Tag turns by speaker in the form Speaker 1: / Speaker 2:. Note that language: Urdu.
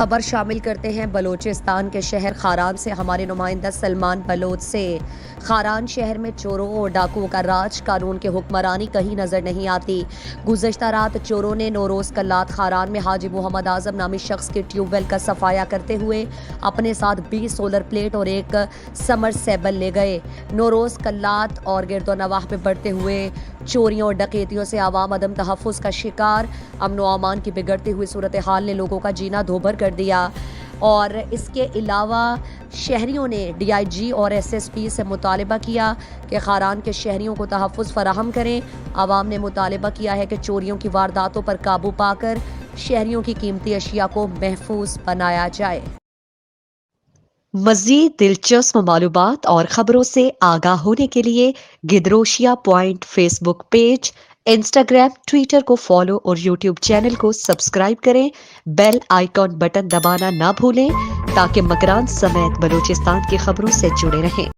Speaker 1: خبر شامل کرتے ہیں بلوچستان کے شہر خاران سے۔ ہمارے نمائندہ سلمان بلوچ سے خاران شہر میں چوروں اور ڈاکوؤں کا راج، قانون کی حکمرانی کہیں نظر نہیں آتی۔ گزشتہ رات چوروں نے نوروز کلات خاران میں حاجی محمد اعظم نامی شخص کے ٹیوب ویل کا صفایا کرتے ہوئے اپنے ساتھ 20 سولر پلیٹ اور ایک سمرسیبل لے گئے۔ نوروز کلات اور گرد و نواح میں بڑھتے ہوئے چوریوں اور ڈکیتیوں سے عوام عدم تحفظ کا شکار۔ امن و امان کی بگڑتی ہوئی صورتحال نے لوگوں کا جینا دھوبھر کر دیا، اور اس کے علاوہ شہریوں نے ڈی آئی جی اور ایس ایس پی سے مطالبہ کیا کہ خاران کے شہریوں کو تحفظ فراہم کریں۔ عوام نے مطالبہ کیا ہے کہ چوریوں کی وارداتوں پر قابو پا کر شہریوں کی قیمتی اشیاء کو محفوظ بنایا جائے۔ مزید دلچسپ معلومات اور خبروں سے آگاہ ہونے کے لیے Gedrosia point Facebook page, Instagram, Twitter کو فالو اور یوٹیوب چینل کو سبسکرائب کریں۔ بیل آئیکن بٹن دبانا نہ بھولیں تاکہ مکران سمیت بلوچستان کی خبروں سے جڑے رہیں۔